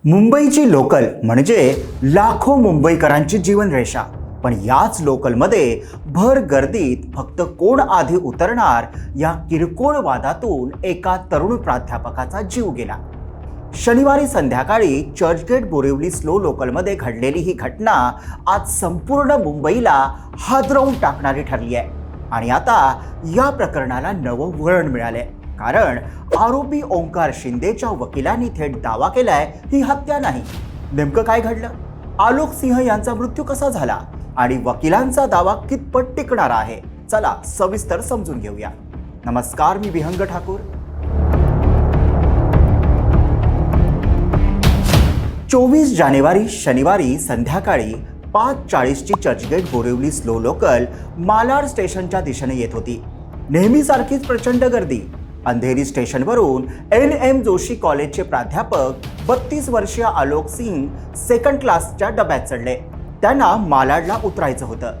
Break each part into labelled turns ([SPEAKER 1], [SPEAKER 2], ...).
[SPEAKER 1] मुंबईची लोकल म्हणजे लाखो मुंबईकरांची जीवनरेषा. पण याच लोकलमध्ये भर गर्दीत फक्त कोण आधी उतरणार या किरकोळ वादातून एका तरुण प्राध्यापकाचा जीव गेला. शनिवारी संध्याकाळी चर्चगेट बोरिवली स्लो लोकलमध्ये घडलेली ही घटना आज संपूर्ण मुंबईला हादरवून टाकणारी ठरली आहे. आणि आता या प्रकरणाला नवं वळण मिळालंय, कारण आरोपी ओंकार शिंदेच्या वकिलांनी थेट दावा केलाय ही हत्या नाही. नेमकं काय घडलं, आलोक सिंह यांचा मृत्यू कसा झाला आणि वकिलांचा दावा कितपत टिकणार आहे, चला सविस्तर समजून घेऊया. नमस्कार, मी विहंग ठाकूर. 24 जानेवारी शनिवारी संध्याकाळी 5:40ची चर्चगेट बोरिवली स्लो लोकल मालाड स्टेशनच्या दिशेने येत होती. नेहमीसारखीच प्रचंड गर्दी. अंधेरी स्टेशनवरून NM जोशी कॉलेजचे प्राध्यापक 32 वर्षीय आलोक सिंग सेकंड क्लासच्या डब्यात चढले. त्यांना मालाडला उतरायचं होतं.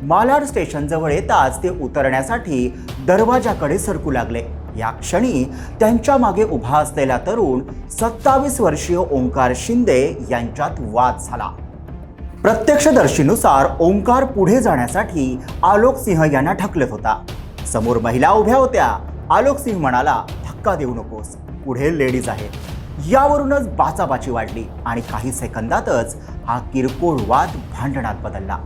[SPEAKER 1] मालाड स्टेशनजवळ येताच ते उतरण्यासाठी दरवाजाकडे सरकू लागले. या क्षणी त्यांच्या मागे उभा असलेला तरुण 27 वर्षीय ओंकार शिंदे यांच्यात वाद झाला. प्रत्यक्षदर्शीनुसार ओंकार पुढे जाण्यासाठी आलोक सिंह यांना ढकलत होता. समोर महिला उभ्या होत्या. आलोक सिंह म्हणाला, धक्का देऊ नकोस, पुढे लेडीज आहेत. यावरूनच बाचाबाची वाढली आणि काही सेकंदातच हा किरकोळ वाद भांडणात बदलला.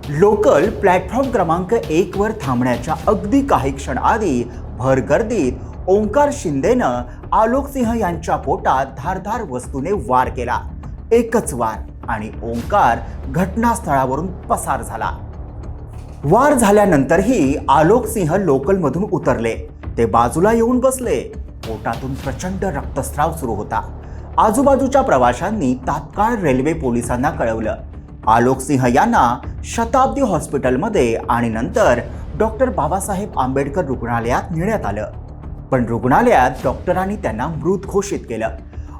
[SPEAKER 1] लोकल प्लॅटफॉर्म क्रमांक 1 वर थांबण्याच्या अगदी काही क्षण आधी भर गर्दीत ओंकार शिंदेनं आलोक सिंह यांच्या पोटात धारदार वस्तूने वार केला. एकच वार आणि ओंकार घटनास्थळावरून पसार झाला. वार झाल्यानंतरही आलोक सिंह लोकलमधून उतरले. ते बाजूला येऊन बसले. पोटातून प्रचंड रक्तस्राव सुरू होता. आजूबाजूच्या प्रवाशांनी तात्काळ रेल्वे पोलिसांना कळवलं. आलोक सिंह यांना शताब्दी हॉस्पिटलमध्ये आणि नंतर डॉक्टर बाबासाहेब आंबेडकर रुग्णालयात नेण्यात आलं. पण रुग्णालयात डॉक्टरांनी त्यांना मृत घोषित केलं.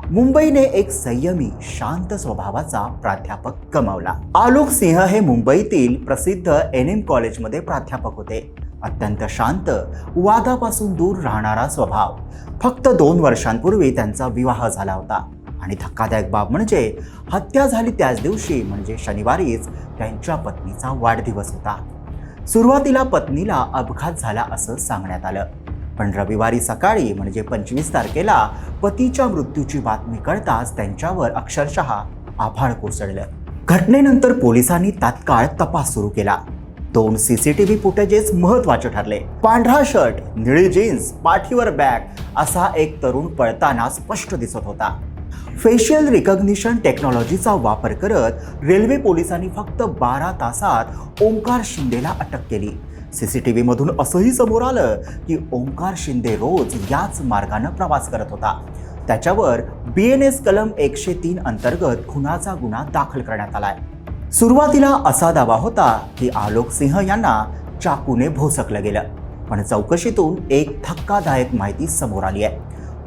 [SPEAKER 1] मुंबईने एक संयमी, शांत स्वभावाचा प्राध्यापक गमावला. आलोक सिंह हे मुंबईतील प्रसिद्ध NM कॉलेजमध्ये प्राध्यापक होते. अत्यंत शांत, वादापासून दूर राहणारा स्वभाव. फक्त 2 वर्षांपूर्वी त्यांचा विवाह झाला होता आणि धक्कादायक बाब म्हणजे हत्या झाली त्याच दिवशी म्हणजे शनिवारीच त्यांच्या पत्नीचा वाढदिवस होता. सुरुवातीला पत्नीला अपघात झाला असं सांगण्यात आलं, पण रविवारी सकाळी म्हणजे 25 तारखेला पतीच्या मृत्यूची बातमी कळताच त्यांच्यावर अक्षरशः आभाळ कोसळलं. घटनेनंतर पोलिसांनी तात्काळ तपास सुरू केला. 2 CCTV फुटेजेस महत्त्वाचे ठरले. पांढरा शर्ट, निळी जीन्स, पाठीवर बॅग असा एक तरुण पळताना स्पष्ट दिसत होता. फेशियल रिकग्निशन टेक्नॉलॉजीचा वापर करत रेल्वे पोलिसांनी फक्त 12 तासात ओंकार शिंदेला अटक केली. CCTV मधून असंही समोर आलं की ओंकार शिंदे रोज याच मार्गाने प्रवास करत होता. त्याच्यावर BNS कलम 103 अंतर्गत खुनाचा गुन्हा दाखल करण्यात आलाय. सुरुवातीला असा दावा होता की आलोक सिंह यांना चाकूने भोसकलं गेलं, पण चौकशीतून एक धक्कादायक माहिती समोर आली आहे.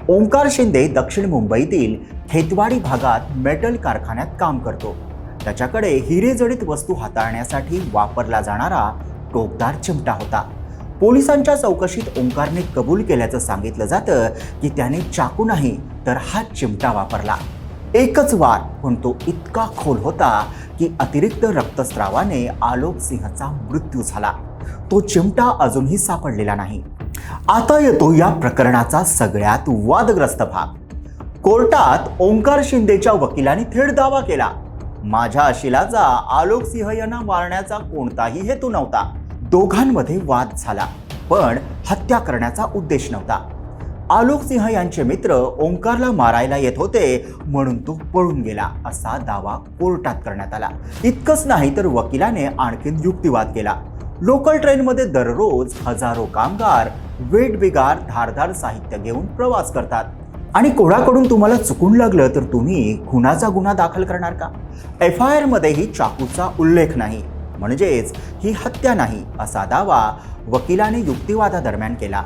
[SPEAKER 1] ओंकार शिंदे दक्षिण मुंबईतील खेतवाडी भागात मेटल कारखान्यात काम करतो. त्याच्याकडे हिरेजडित वस्तू हाताळण्यासाठी वापरला जाणारा टोकदार चिमटा होता. पोलिसांच्या चौकशीत ओंकारने कबूल केल्याचं सांगितलं जातं की त्याने चाकू नाही तर हा चिमटा वापरला. एकच वार, पण तो इतका खोल होता की अतिरिक्त रक्तस्रावाने आलोक सिंहचा मृत्यू झाला. तो चिमटा अजूनही सापडलेला नाही. आता येतो या प्रकरणाचा सगळ्यात वादग्रस्त भाग. कोर्टात ओंकार शिंदेच्या वकिलांनी थेट दावा केला, माझ्या अशिलाचा आलोक सिंह यांना मारण्याचा कोणताही हेतू नव्हता. दोघांमध्ये वाद झाला, पण हत्या करण्याचा उद्देश नव्हता. आलोक सिंह यांचे मित्र ओंकारला मारायला येत होते म्हणून तो पळून गेला असा दावा कोर्टात करण्यात आला. इतकंच नाही तर वकिलाने आणखीन युक्तिवाद केला. लोकल ट्रेनमध्ये दररोज हजारो कामगार वेठबिगार धारदार साहित्य घेऊन प्रवास करतात आणि कोणाकडून तुम्हाला चुकून लागलं तर तुम्ही खुनाचा गुन्हा दाखल करणार का? FIR मध्येही चाकूचा उल्लेख नाही, म्हणजेच ही हत्या नाही असा दावा वकिलाने युक्तिवादादरम्यान केला.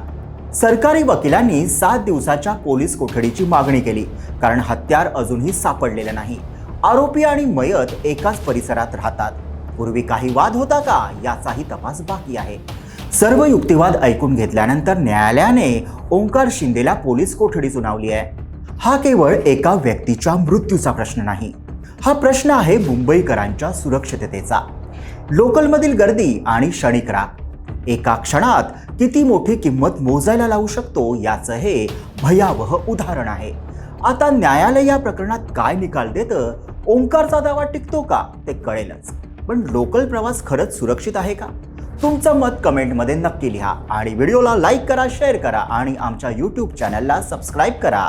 [SPEAKER 1] सरकारी वकिलांनी 7 दिवसाच्या पोलीस कोठडीची मागणी केली, कारण हत्यार अजूनही सापडलेलं नाही. आरोपी आणि मयत एकाच परिसरात राहतात. पूर्वी काही वाद होता का याचाही तपास बाकी आहे. सर्व युक्तिवाद ऐकून घेतल्यानंतर न्यायालयाने ओंकार शिंदेला पोलीस कोठडी सुनावली आहे. हा केवळ एका व्यक्तीच्या मृत्यूचा प्रश्न नाही, हा प्रश्न आहे मुंबईकरांच्या सुरक्षिततेचा. लोकलमधील गर्दी आणि क्षणिक राग एका क्षणात किती मोठी किंमत मोजायला लावू शकतो याचं हे भयावह उदाहरण आहे. आता न्यायालय या प्रकरणात काय निकाल देतं, ओंकारचा दावा टिकतो का ते कळेलच. पण लोकल प्रवास खरंच सुरक्षित आहे का? तुमचं मत कमेंटमध्ये नक्की लिहा आणि व्हिडिओला लाईक करा, शेअर करा आणि आमच्या YouTube चॅनलला सबस्क्राईब करा.